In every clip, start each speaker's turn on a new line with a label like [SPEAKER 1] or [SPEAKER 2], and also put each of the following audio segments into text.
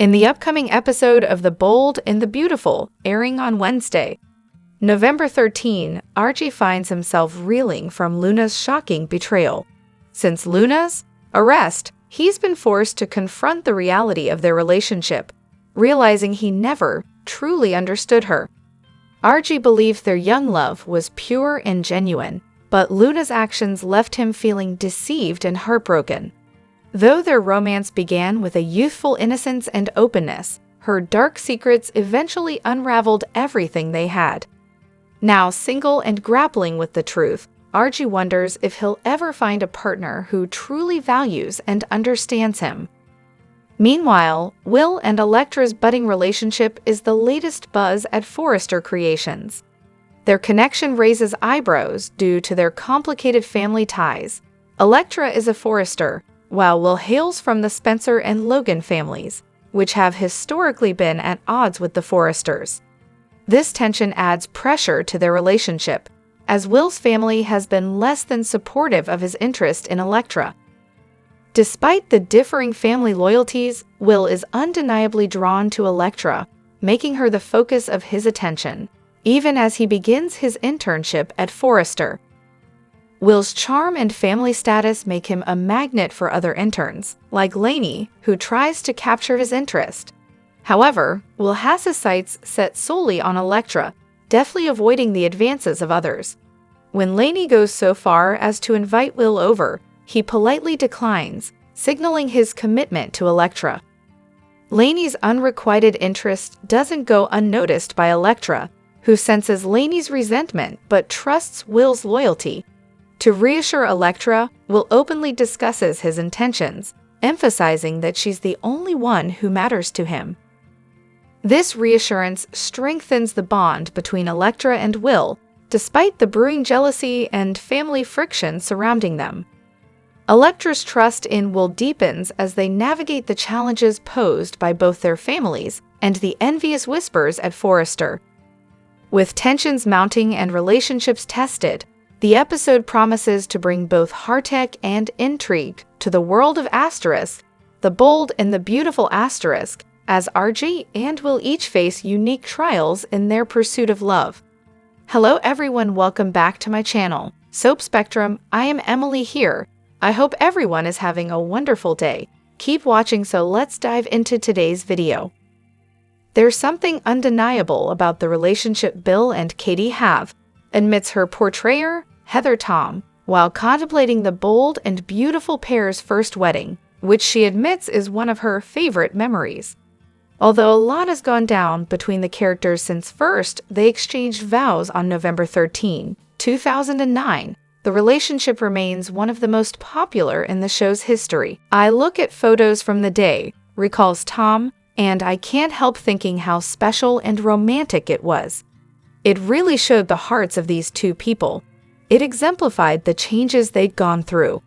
[SPEAKER 1] in the upcoming episode of The Bold and the Beautiful, airing on Wednesday, November 13, Archie finds himself reeling from Luna's shocking betrayal. Since Luna's arrest, he's been forced to confront the reality of their relationship, realizing he never truly understood her. Archie believed their young love was pure and genuine, but Luna's actions left him feeling deceived and heartbroken. Though their romance began with a youthful innocence and openness, her dark secrets eventually unraveled everything they had. Now single and grappling with the truth, Archie wonders if he'll ever find a partner who truly values and understands him. Meanwhile, Will and Elektra's budding relationship is the latest buzz at Forrester Creations. Their connection raises eyebrows due to their complicated family ties. Elektra is a Forrester, while Will hails from the Spencer and Logan families, which have historically been at odds with the Forresters. This tension adds pressure to their relationship, as Will's family has been less than supportive of his interest in Elektra. Despite the differing family loyalties, Will is undeniably drawn to Elektra, making her the focus of his attention, even as he begins his internship at Forrester. Will's charm and family status make him a magnet for other interns, like Lainey, who tries to capture his interest. However, Will has his sights set solely on Elektra, deftly avoiding the advances of others. When Lainey goes so far as to invite Will over, he politely declines, signaling his commitment to Elektra. Lainey's unrequited interest doesn't go unnoticed by Elektra, who senses Lainey's resentment but trusts Will's loyalty. To reassure Elektra, Will openly discusses his intentions, emphasizing that she's the only one who matters to him. This reassurance strengthens the bond between Elektra and Will, despite the brewing jealousy and family friction surrounding them. Elektra's trust in Will deepens as they navigate the challenges posed by both their families and the envious whispers at Forrester. With tensions mounting and relationships tested, the episode promises to bring both heartache and intrigue to the world of Asterisk, the bold and the beautiful Asterisk, as Archie and Will each face unique trials in their pursuit of love. Hello everyone, welcome back to my channel, Soap Spectrum. I am Emily here. I hope everyone is having a wonderful day. Keep watching, so let's dive into today's video. There's something undeniable about the relationship Bill and Katie have, admits her portrayer, Heather Tom, while contemplating the bold and beautiful pair's first wedding, which she admits is one of her favorite memories. Although a lot has gone down between the characters since first they exchanged vows on November 13, 2009, the relationship remains one of the most popular in the show's history. I look at photos from the day, recalls Tom, and I can't help thinking how special and romantic it was. It really showed the hearts of these two people. It exemplified the changes they'd gone through.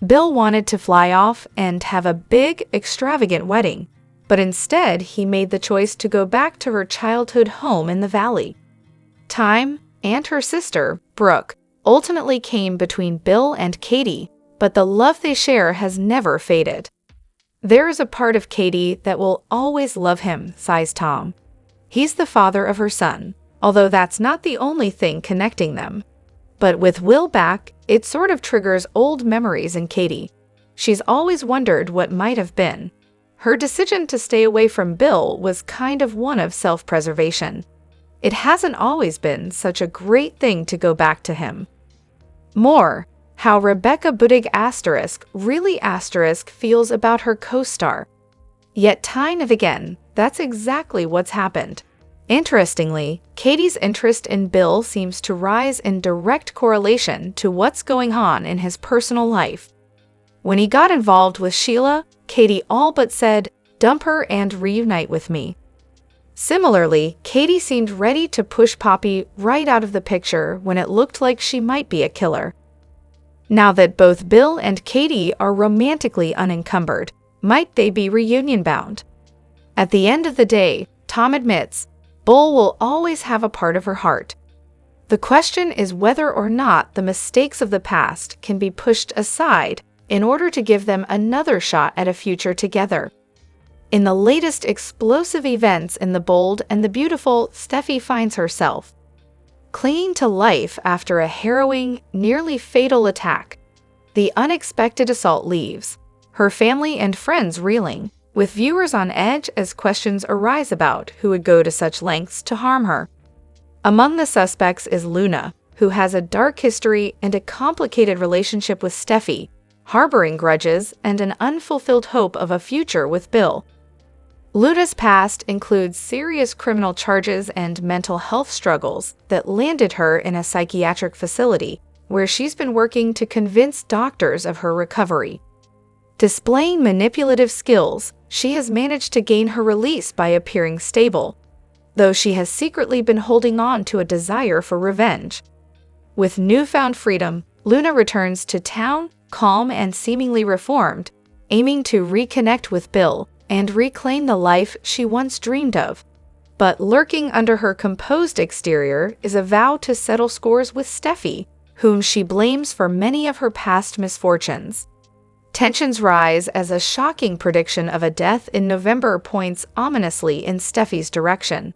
[SPEAKER 1] Bill wanted to fly off and have a big, extravagant wedding, but instead he made the choice to go back to her childhood home in the valley. Time, and her sister, Brooke, ultimately came between Bill and Katie, but the love they share has never faded. There is a part of Katie that will always love him, sighs Tom. He's the father of her son, although that's not the only thing connecting them. But with Will back, it sort of triggers old memories in Katie. She's always wondered what might have been. Her decision to stay away from Bill was kind of one of self-preservation. It hasn't always been such a great thing to go back to him. More, how Rebecca Budig Asterisk really Asterisk feels about her co-star. Yet time and again, that's exactly what's happened. Interestingly, Katie's interest in Bill seems to rise in direct correlation to what's going on in his personal life. When he got involved with Sheila, Katie all but said, "Dump her and reunite with me." Similarly, Katie seemed ready to push Poppy right out of the picture when it looked like she might be a killer. Now that both Bill and Katie are romantically unencumbered, might they be reunion-bound? At the end of the day, Tom admits, Bull will always have a part of her heart. The question is whether or not the mistakes of the past can be pushed aside in order to give them another shot at a future together. In the latest explosive events in The Bold and the Beautiful, Steffi finds herself clinging to life after a harrowing, nearly fatal attack. The unexpected assault leaves her family and friends reeling, with viewers on edge as questions arise about who would go to such lengths to harm her. Among the suspects is Luna, who has a dark history and a complicated relationship with Steffi, harboring grudges and an unfulfilled hope of a future with Bill. Luna's past includes serious criminal charges and mental health struggles that landed her in a psychiatric facility, where she's been working to convince doctors of her recovery. Displaying manipulative skills, she has managed to gain her release by appearing stable, though she has secretly been holding on to a desire for revenge. With newfound freedom, Luna returns to town, calm and seemingly reformed, aiming to reconnect with Bill and reclaim the life she once dreamed of. But lurking under her composed exterior is a vow to settle scores with Steffi, whom she blames for many of her past misfortunes. Tensions rise as a shocking prediction of a death in November points ominously in Steffi's direction.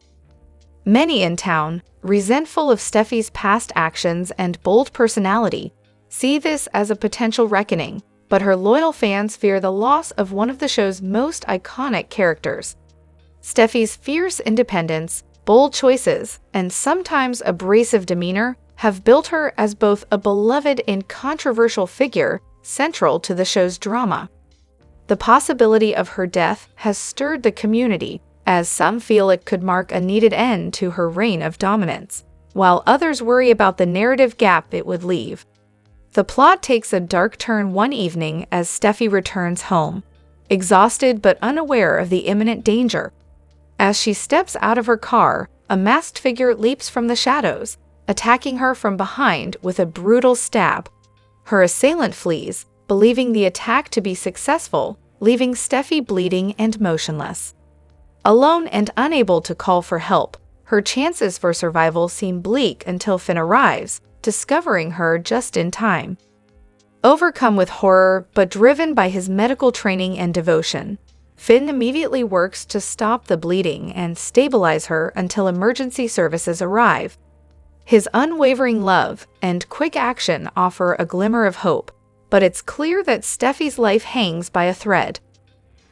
[SPEAKER 1] Many in town, resentful of Steffi's past actions and bold personality, see this as a potential reckoning, but her loyal fans fear the loss of one of the show's most iconic characters. Steffi's fierce independence, bold choices, and sometimes abrasive demeanor have built her as both a beloved and controversial figure central to the show's drama. The possibility of her death has stirred the community, as some feel it could mark a needed end to her reign of dominance, while others worry about the narrative gap it would leave. The plot takes a dark turn one evening as Steffi returns home, exhausted but unaware of the imminent danger. As she steps out of her car, a masked figure leaps from the shadows, attacking her from behind with a brutal stab. Her assailant flees, believing the attack to be successful, leaving Steffi bleeding and motionless. Alone and unable to call for help, her chances for survival seem bleak until Finn arrives, discovering her just in time. Overcome with horror but driven by his medical training and devotion, Finn immediately works to stop the bleeding and stabilize her until emergency services arrive. His unwavering love and quick action offer a glimmer of hope, but it's clear that Steffi's life hangs by a thread.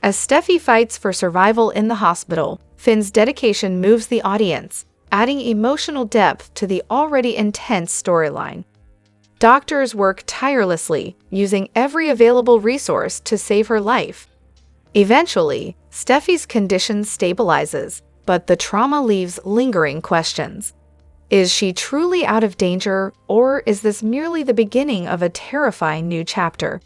[SPEAKER 1] As Steffi fights for survival in the hospital, Finn's dedication moves the audience, adding emotional depth to the already intense storyline. Doctors work tirelessly, using every available resource to save her life. Eventually, Steffi's condition stabilizes, but the trauma leaves lingering questions. Is she truly out of danger, or is this merely the beginning of a terrifying new chapter?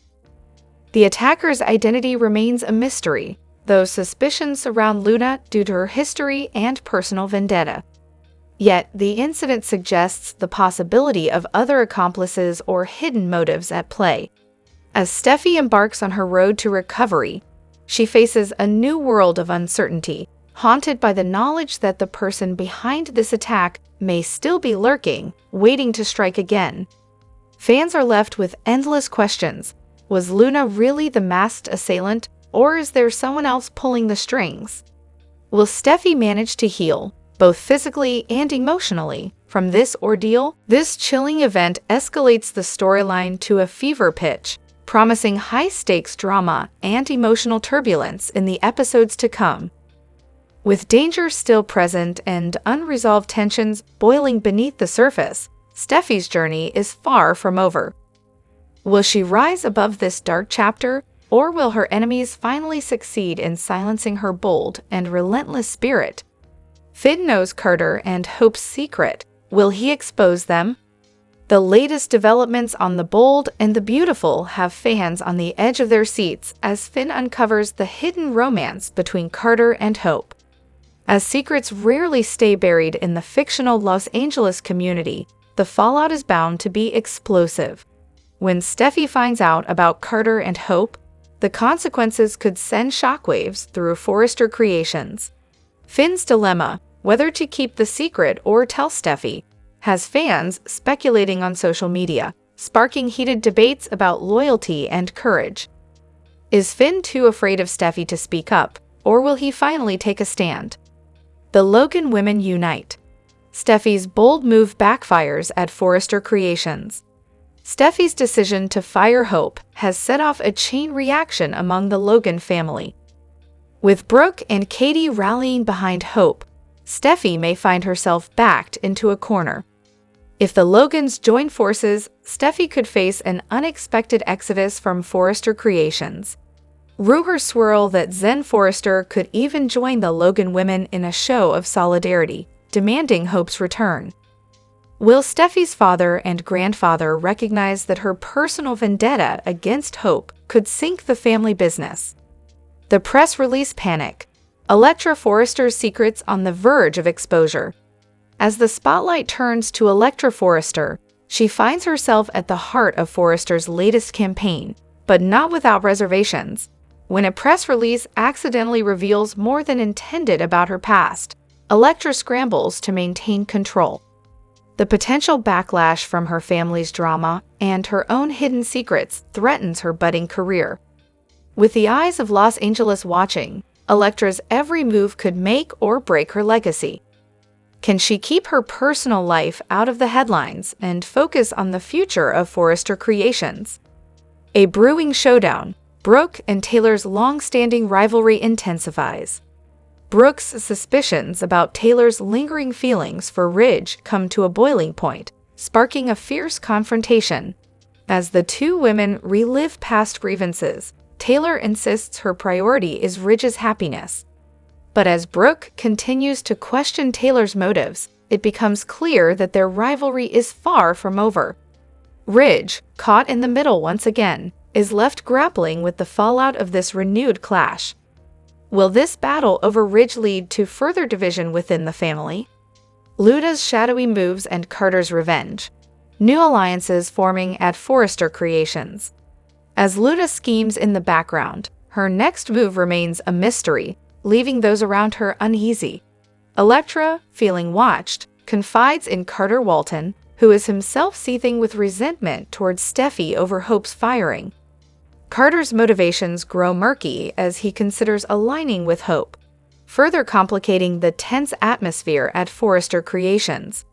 [SPEAKER 1] The attacker's identity remains a mystery, though suspicions surround Luna due to her history and personal vendetta. Yet, the incident suggests the possibility of other accomplices or hidden motives at play. As Steffi embarks on her road to recovery, she faces a new world of uncertainty, haunted by the knowledge that the person behind this attack may still be lurking, waiting to strike again. Fans are left with endless questions. Was Luna really the masked assailant, or is there someone else pulling the strings? Will Steffi manage to heal, both physically and emotionally, from this ordeal? This chilling event escalates the storyline to a fever pitch, promising high-stakes drama and emotional turbulence in the episodes to come. With danger still present and unresolved tensions boiling beneath the surface, Steffi's journey is far from over. Will she rise above this dark chapter, or will her enemies finally succeed in silencing her bold and relentless spirit? Finn knows Carter and Hope's secret. Will he expose them? The latest developments on The Bold and the Beautiful have fans on the edge of their seats as Finn uncovers the hidden romance between Carter and Hope. As secrets rarely stay buried in the fictional Los Angeles community, the fallout is bound to be explosive. When Steffi finds out about Carter and Hope, the consequences could send shockwaves through Forrester Creations. Finn's dilemma, whether to keep the secret or tell Steffi, has fans speculating on social media, sparking heated debates about loyalty and courage. Is Finn too afraid of Steffi to speak up, or will he finally take a stand? The Logan women unite. Steffi's bold move backfires at Forrester Creations. Steffi's decision to fire Hope has set off a chain reaction among the Logan family. With Brooke and Katie rallying behind Hope, Steffi may find herself backed into a corner. If the Logans join forces, Steffi could face an unexpected exodus from Forrester Creations. Rumors swirl that Zen Forrester could even join the Logan women in a show of solidarity, demanding Hope's return. Will Steffi's father and grandfather recognize that her personal vendetta against Hope could sink the family business? The press release panic. Elektra Forrester's secrets on the verge of exposure. As the spotlight turns to Elektra Forrester, she finds herself at the heart of Forrester's latest campaign, but not without reservations. When a press release accidentally reveals more than intended about her past, Elektra scrambles to maintain control. The potential backlash from her family's drama and her own hidden secrets threatens her budding career. With the eyes of Los Angeles watching, Elektra's every move could make or break her legacy. Can she keep her personal life out of the headlines and focus on the future of Forrester Creations? A brewing showdown. Brooke and Taylor's long-standing rivalry intensifies. Brooke's suspicions about Taylor's lingering feelings for Ridge come to a boiling point, sparking a fierce confrontation. As the two women relive past grievances, Taylor insists her priority is Ridge's happiness. But as Brooke continues to question Taylor's motives, it becomes clear that their rivalry is far from over. Ridge, caught in the middle once again, is left grappling with the fallout of this renewed clash. Will this battle over Ridge lead to further division within the family? Luna's shadowy moves and Carter's revenge. New alliances forming at Forrester Creations. As Luna schemes in the background, her next move remains a mystery, leaving those around her uneasy. Elektra, feeling watched, confides in Carter Walton, who is himself seething with resentment towards Steffi over Hope's firing. Carter's motivations grow murky as he considers aligning with Hope, further complicating the tense atmosphere at Forrester Creations.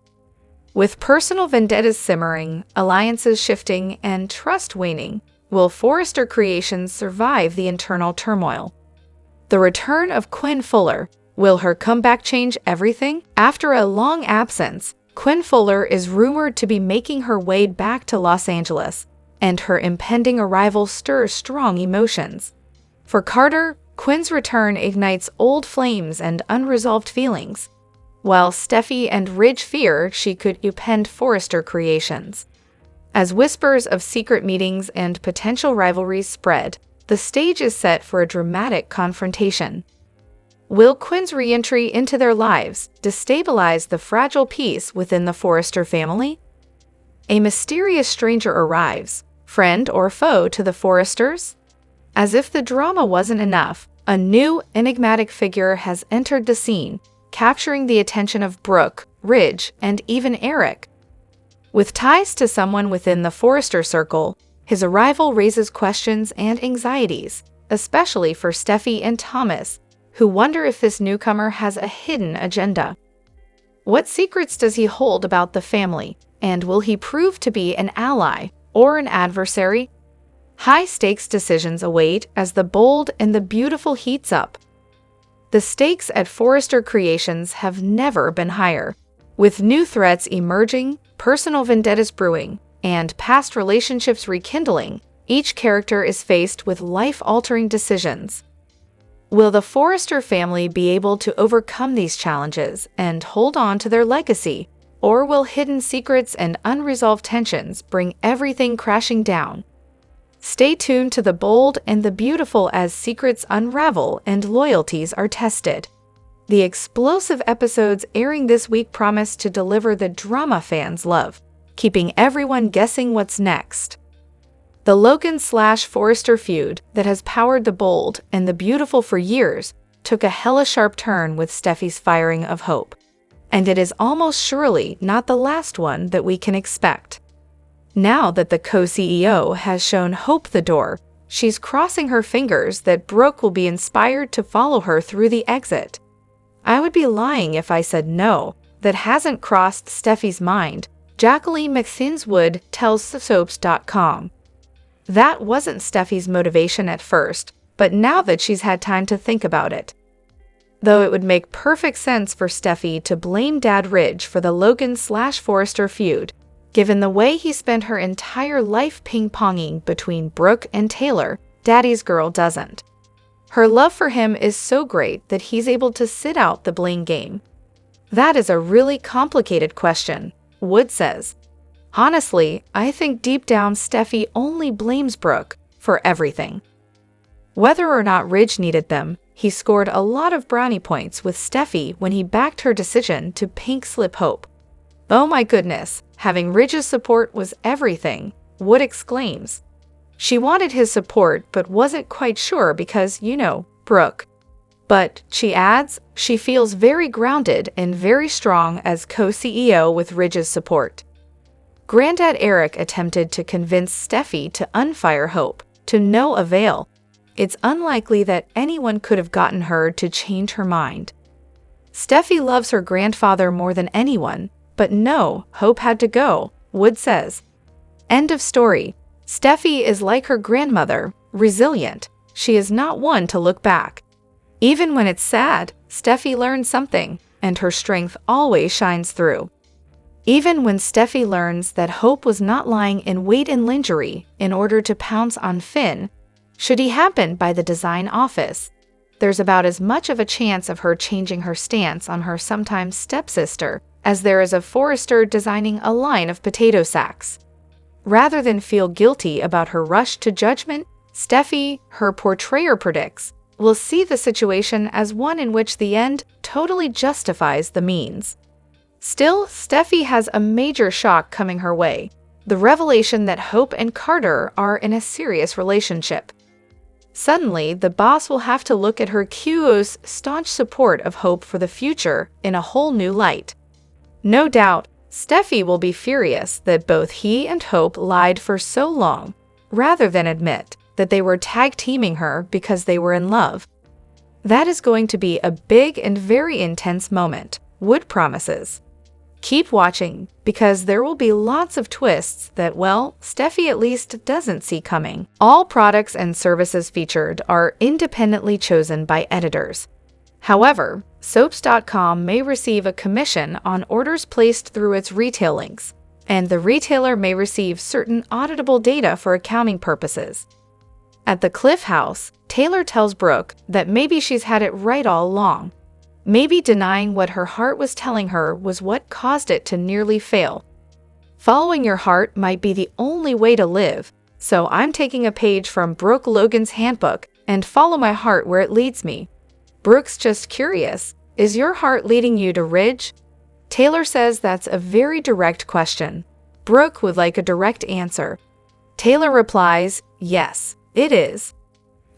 [SPEAKER 1] With personal vendettas simmering, alliances shifting, and trust waning, will Forrester Creations survive the internal turmoil? The return of Quinn Fuller. Will her comeback change everything? After a long absence, Quinn Fuller is rumored to be making her way back to Los Angeles, and her impending arrival stirs strong emotions. For Carter, Quinn's return ignites old flames and unresolved feelings, while Steffi and Ridge fear she could upend Forrester Creations. As whispers of secret meetings and potential rivalries spread, the stage is set for a dramatic confrontation. Will Quinn's re-entry into their lives destabilize the fragile peace within the Forrester family? A mysterious stranger arrives, friend or foe to the Forresters? As if the drama wasn't enough, a new, enigmatic figure has entered the scene, capturing the attention of Brooke, Ridge, and even Eric. With ties to someone within the Forrester circle, his arrival raises questions and anxieties, especially for Steffi and Thomas, who wonder if this newcomer has a hidden agenda. What secrets does he hold about the family, and will he prove to be an ally or an adversary? High-stakes decisions await as the bold and the beautiful heats up. The stakes at Forrester Creations have never been higher. With new threats emerging, personal vendettas brewing, and past relationships rekindling, each character is faced with life-altering decisions. Will the Forrester family be able to overcome these challenges and hold on to their legacy, or will hidden secrets and unresolved tensions bring everything crashing down? Stay tuned to the bold and the beautiful as secrets unravel and loyalties are tested. The explosive episodes airing this week promise to deliver the drama fans love, keeping everyone guessing what's next. The Logan/Forrester feud that has powered the bold and the beautiful for years took a hella sharp turn with Steffi's firing of Hope. And it is almost surely not the last one that we can expect. Now that the co-CEO has shown Hope the door, She's crossing her fingers that Brooke will be inspired to follow her through the exit. I would be lying if I said no. That hasn't crossed Steffi's mind, Jacqueline McThinswood tells Soaps.com. That wasn't Steffi's motivation at first, but now that she's had time to think about it. Though it would make perfect sense for Steffi to blame Dad Ridge for the Logan/Forrester feud, given the way he spent her entire life ping-ponging between Brooke and Taylor, Daddy's girl doesn't. Her love for him is so great that he's able to sit out the blame game. That is a really complicated question, Wood says. Honestly, I think deep down Steffi only blames Brooke for everything. Whether or not Ridge needed them, he scored a lot of brownie points with Steffi when he backed her decision to pink slip Hope. Oh my goodness, having Ridge's support was everything, Wood exclaims. She wanted his support but wasn't quite sure because, Brooke. But, she adds, she feels very grounded and very strong as co-CEO with Ridge's support. Granddad Eric attempted to convince Steffi to unfire Hope, to no avail. It's unlikely that anyone could have gotten her to change her mind. Steffi loves her grandfather more than anyone, but no, Hope had to go, Wood says. End of story. Steffi is like her grandmother, resilient. She is not one to look back. Even when it's sad, Steffi learns something, and her strength always shines through. Even when Steffi learns that Hope was not lying in wait and lingerie in order to pounce on Finn, should he happen by the design office, there's about as much of a chance of her changing her stance on her sometimes stepsister as there is of Forrester designing a line of potato sacks. Rather than feel guilty about her rush to judgment, Steffi, her portrayer predicts, will see the situation as one in which the end totally justifies the means. Still, Steffi has a major shock coming her way, the revelation that Hope and Carter are in a serious relationship. Suddenly, the boss will have to look at her QO's staunch support of Hope for the future in a whole new light. No doubt, Steffi will be furious that both he and Hope lied for so long, rather than admit that they were tag-teaming her because they were in love. That is going to be a big and very intense moment, Wood promises. Keep watching, because there will be lots of twists that, well, Steffi at least doesn't see coming. All products and services featured are independently chosen by editors. However, Soaps.com may receive a commission on orders placed through its retail links, and the retailer may receive certain auditable data for accounting purposes. At the Cliff House, Taylor tells Brooke that maybe she's had it right all along. Maybe denying what her heart was telling her was what caused it to nearly fail. Following your heart might be the only way to live, so I'm taking a page from Brooke Logan's handbook and follow my heart where it leads me. Brooke's just curious, is your heart leading you to Ridge? Taylor says that's a very direct question. Brooke would like a direct answer. Taylor replies, yes, it is.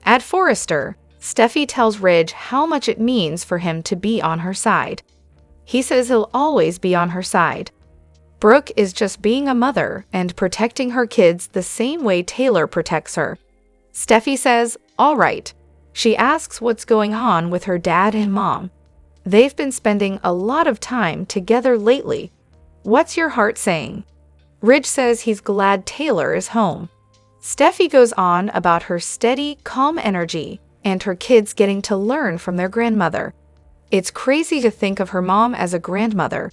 [SPEAKER 1] At Forrester, Steffi tells Ridge how much it means for him to be on her side. He says he'll always be on her side. Brooke is just being a mother and protecting her kids the same way Taylor protects her. Steffi says, all right. She asks what's going on with her dad and mom. They've been spending a lot of time together lately. What's your heart saying? Ridge says he's glad Taylor is home. Steffi goes on about her steady, calm energy and her kids getting to learn from their grandmother. It's crazy to think of her mom as a grandmother.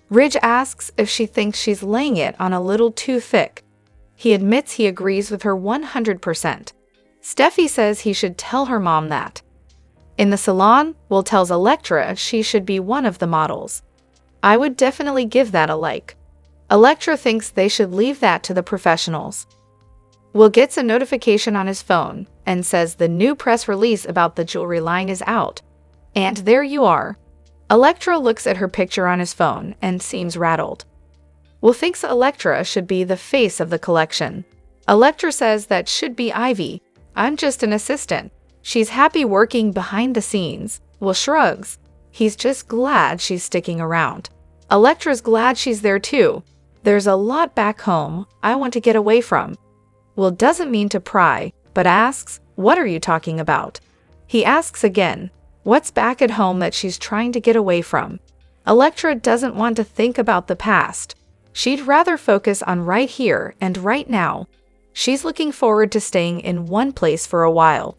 [SPEAKER 1] Ridge asks if she thinks she's laying it on a little too thick. He admits he agrees with her 100%. Steffi says he should tell her mom that. In the salon, Will tells Electra she should be one of the models. I would definitely give that a like. Electra thinks they should leave that to the professionals. Will gets a notification on his phone and says the new press release about the jewelry line is out. And there you are. Electra looks at her picture on his phone and seems rattled. Will thinks Electra should be the face of the collection. Electra says that should be Ivy. I'm just an assistant. She's happy working behind the scenes. Will shrugs. He's just glad she's sticking around. Electra's glad she's there too. There's a lot back home I want to get away from. Will doesn't mean to pry, but asks, "What are you talking about?" He asks again, "What's back at home that she's trying to get away from?" Electra doesn't want to think about the past. She'd rather focus on right here and right now. She's looking forward to staying in one place for a while.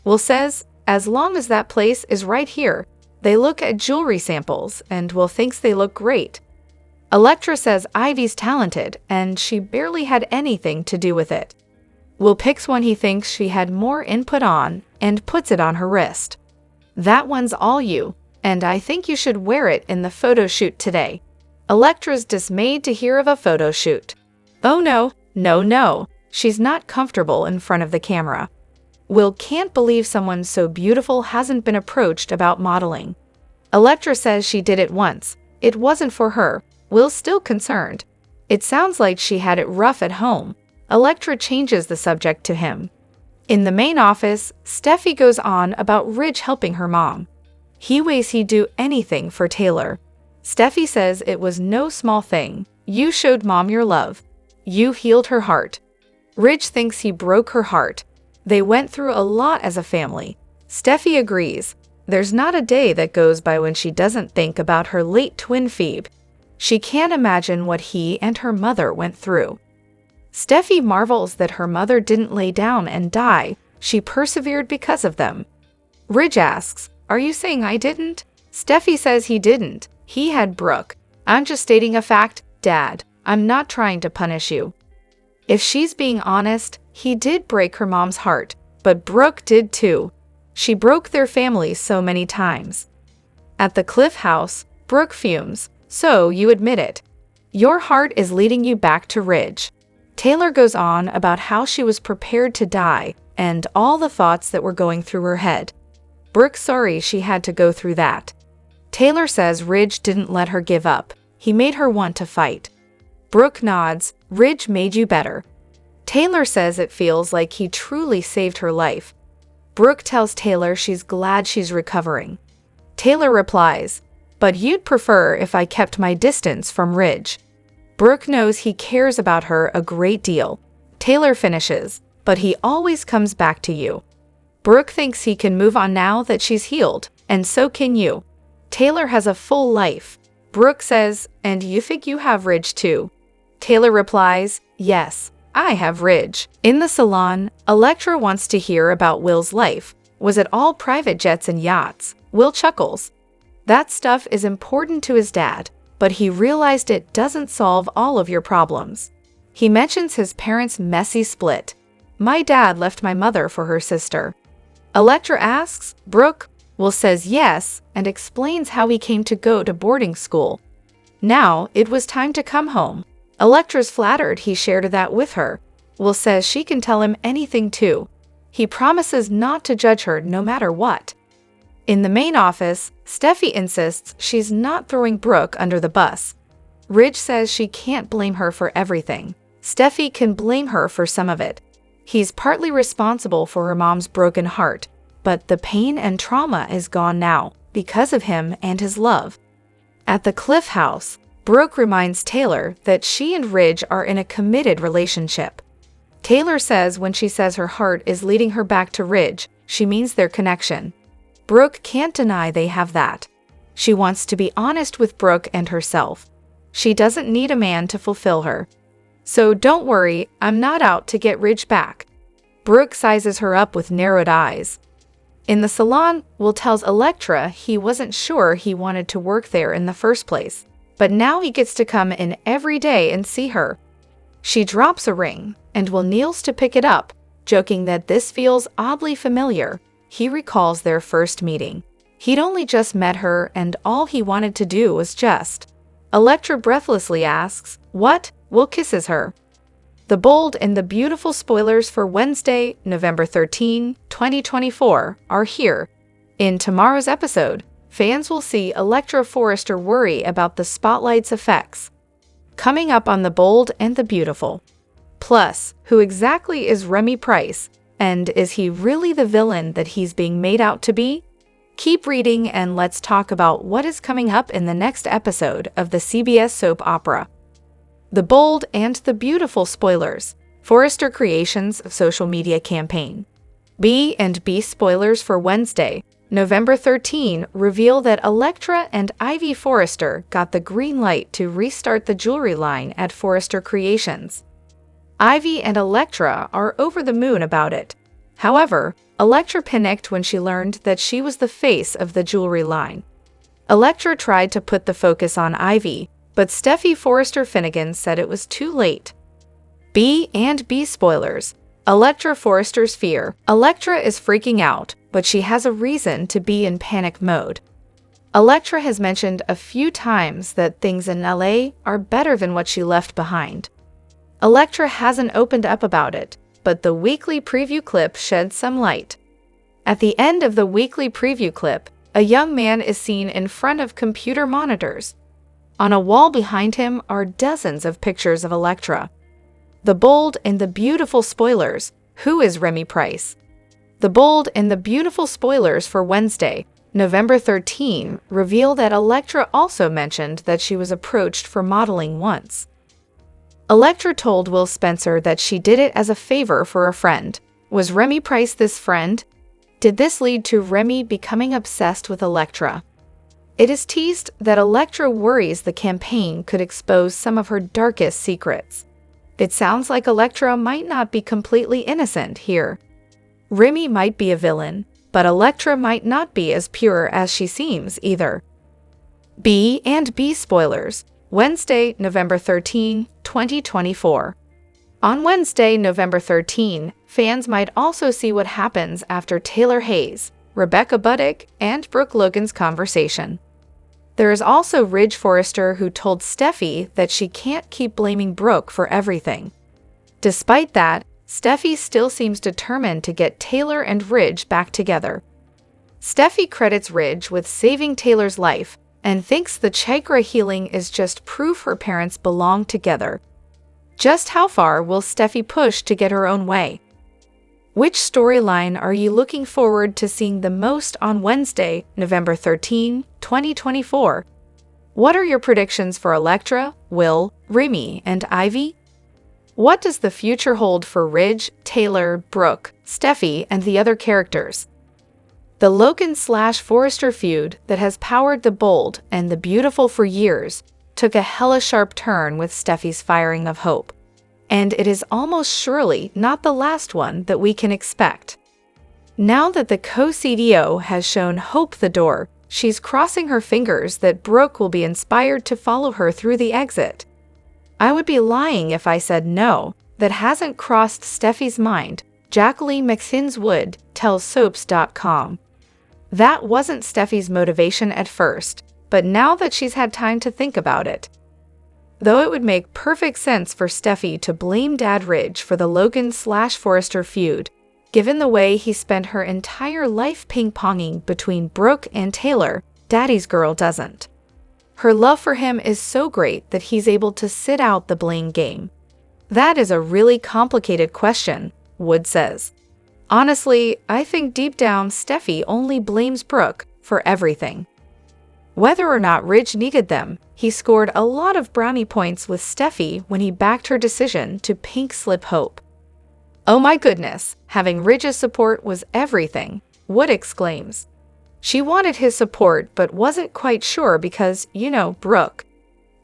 [SPEAKER 1] Will says, as long as that place is right here. They look at jewelry samples, and Will thinks they look great. Electra says Ivy's talented, and she barely had anything to do with it. Will picks one he thinks she had more input on, and puts it on her wrist. "That one's all you, and I think you should wear it in the photo shoot today." Electra's dismayed to hear of a photo shoot. Oh no, she's not comfortable in front of the camera. Will can't believe someone so beautiful hasn't been approached about modeling. Electra says she did it once. It wasn't for her. Will's still concerned. It sounds like she had it rough at home. Electra changes the subject to him. In the main office, Steffi goes on about Ridge helping her mom. He ways he'd do anything for Taylor. Steffi says it was no small thing. "You showed Mom your love. You healed her heart." Ridge thinks he broke her heart. They went through a lot as a family. Steffi agrees. There's not a day that goes by when she doesn't think about her late twin Phoebe. She can't imagine what he and her mother went through. Steffi marvels that her mother didn't lay down and die. She persevered because of them. Ridge asks, "Are you saying I didn't?" Steffi says he didn't. He had Brooke. "I'm just stating a fact, Dad. I'm not trying to punish you." If she's being honest, he did break her mom's heart, but Brooke did too. She broke their family so many times. At the Cliff House, Brooke fumes. "So you admit it. Your heart is leading you back to Ridge." Taylor goes on about how she was prepared to die and all the thoughts that were going through her head. Brooke's sorry she had to go through that. Taylor says Ridge didn't let her give up. He made her want to fight. Brooke nods. "Ridge made you better." Taylor says it feels like he truly saved her life. Brooke tells Taylor she's glad she's recovering. Taylor replies, "But you'd prefer if I kept my distance from Ridge." Brooke knows he cares about her a great deal. Taylor finishes, "But he always comes back to you." Brooke thinks he can move on now that she's healed, and so can you. Taylor has a full life. Brooke says, "And you think you have Ridge too?" Taylor replies, "Yes, I have Ridge." In the salon, Electra wants to hear about Will's life. Was it all private jets and yachts? Will chuckles. That stuff is important to his dad, but he realized it doesn't solve all of your problems. He mentions his parents' messy split. "My dad left my mother for her sister." Electra asks, "Brooke?" Will says yes and explains how he came to go to boarding school. Now it was time to come home. Electra's flattered he shared that with her. Will says she can tell him anything too. He promises not to judge her no matter what. In the main office, Steffi insists she's not throwing Brooke under the bus. Ridge says she can't blame her for everything. Steffi can blame her for some of it. He's partly responsible for her mom's broken heart, but the pain and trauma is gone now because of him and his love. At the Cliff House, Brooke reminds Taylor that she and Ridge are in a committed relationship. Taylor says when she says her heart is leading her back to Ridge, she means their connection. Brooke can't deny they have that. She wants to be honest with Brooke and herself. She doesn't need a man to fulfill her. "So don't worry, I'm not out to get Ridge back." Brooke sizes her up with narrowed eyes. In the salon, Will tells Electra he wasn't sure he wanted to work there in the first place, but now he gets to come in every day and see her. She drops a ring, and Will kneels to pick it up, joking that this feels oddly familiar. He recalls their first meeting. He'd only just met her, and all he wanted to do was just. Electra breathlessly asks, "What?" Will kisses her. The bold and the beautiful spoilers for Wednesday, November 13, 2024, are here. In tomorrow's episode, fans will see Electra Forrester worry about the spotlight's effects. Coming up on The Bold and the Beautiful. Plus, who exactly is Remy Price, and is he really the villain that he's being made out to be? Keep reading and let's talk about what is coming up in the next episode of the CBS soap opera. The Bold and the Beautiful spoilers. Forrester Creations social media campaign. B&B spoilers for Wednesday, November 13 reveal that Elektra and Ivy Forrester got the green light to restart the jewelry line at Forrester Creations. Ivy and Elektra are over the moon about it. However, Elektra panicked when she learned that she was the face of the jewelry line. Elektra tried to put the focus on Ivy, but Steffi Forrester Finnegan said it was too late. B&B spoilers. Elektra Forrester's fear. Elektra is freaking out, but she has a reason to be in panic mode. Elektra has mentioned a few times that things in LA are better than what she left behind. Elektra hasn't opened up about it, but the weekly preview clip sheds some light. At the end of the weekly preview clip, a young man is seen in front of computer monitors. On a wall behind him are dozens of pictures of Elektra. The bold and the beautiful spoilers. Who is Remy Price? The bold and the beautiful spoilers for Wednesday, November 13, reveal that Elektra also mentioned that she was approached for modeling once. Elektra told Will Spencer that she did it as a favor for a friend. Was Remy Price this friend? Did this lead to Remy becoming obsessed with Elektra? It is teased that Elektra worries the campaign could expose some of her darkest secrets. It sounds like Elektra might not be completely innocent here. Remy might be a villain, but Elektra might not be as pure as she seems either. B&B spoilers. Wednesday, November 13, 2024. On Wednesday, November 13, fans might also see what happens after Taylor Hayes, Rebecca Buddick, and Brooke Logan's conversation. There is also Ridge Forrester, who told Steffi that she can't keep blaming Brooke for everything. Despite that, Steffi still seems determined to get Taylor and Ridge back together. Steffi credits Ridge with saving Taylor's life and thinks the chakra healing is just proof her parents belong together. Just how far will Steffi push to get her own way? Which storyline are you looking forward to seeing the most on Wednesday, November 13, 2024? What are your predictions for Elektra, Will, Remy, and Ivy? What does the future hold for Ridge, Taylor, Brooke, Steffi, and the other characters? The Logan/Forrester feud that has powered the bold and the beautiful for years took a hella sharp turn with Steffi's firing of hope. And it is almost surely not the last one that we can expect. Now that the co-CDO has shown Hope the door, she's crossing her fingers that Brooke will be inspired to follow her through the exit. I would be lying if I said no, that hasn't crossed Steffi's mind, Jacqueline McSins Wood tells Soaps.com. That wasn't Steffi's motivation at first, but now that she's had time to think about it. Though it would make perfect sense for Steffi to blame Dad Ridge for the Logan/Forrester feud, given the way he spent her entire life ping-ponging between Brooke and Taylor, Daddy's girl doesn't. Her love for him is so great that he's able to sit out the blame game. That is a really complicated question, Wood says. Honestly, I think deep down Steffi only blames Brooke for everything. Whether or not Ridge needed them, he scored a lot of brownie points with Steffi when he backed her decision to pink slip Hope. Oh my goodness, having Ridge's support was everything, Wood exclaims. She wanted his support but wasn't quite sure because, Brooke.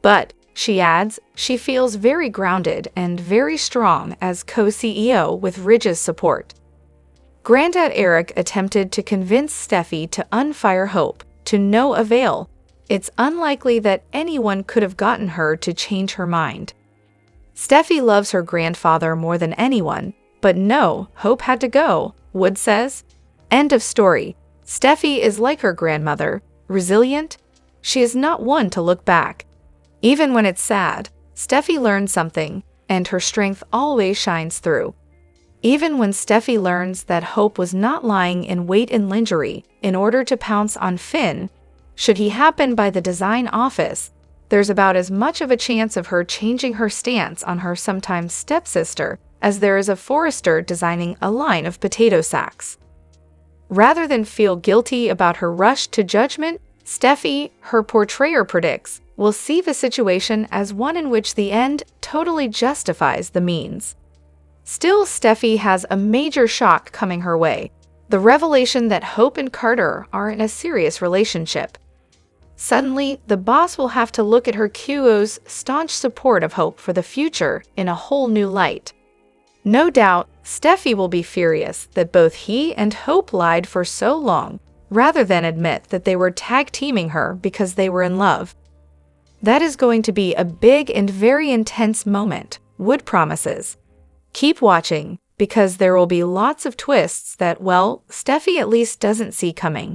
[SPEAKER 1] But, she adds, she feels very grounded and very strong as co-CEO with Ridge's support. Granddad Eric attempted to convince Steffi to unfire Hope, to no avail. It's unlikely that anyone could have gotten her to change her mind. Steffi loves her grandfather more than anyone, but no, Hope had to go, Wood says. End of story. Steffi is like her grandmother, resilient. She is not one to look back. Even when it's sad, Steffi learns something, and her strength always shines through. Even when Steffi learns that Hope was not lying in wait in lingerie in order to pounce on Finn, should he happen by the design office, there's about as much of a chance of her changing her stance on her sometimes stepsister as there is of Forrester designing a line of potato sacks. Rather than feel guilty about her rush to judgment, Steffi, her portrayer predicts, will see the situation as one in which the end totally justifies the means. Still, Steffi has a major shock coming her way. The revelation that Hope and Carter are in a serious relationship. Suddenly, the boss will have to look at her QO's staunch support of Hope for the future in a whole new light. No doubt, Steffi will be furious that both he and Hope lied for so long, rather than admit that they were tag-teaming her because they were in love. That is going to be a big and very intense moment, Wood promises. Keep watching, because there will be lots of twists that, well, Steffi at least doesn't see coming.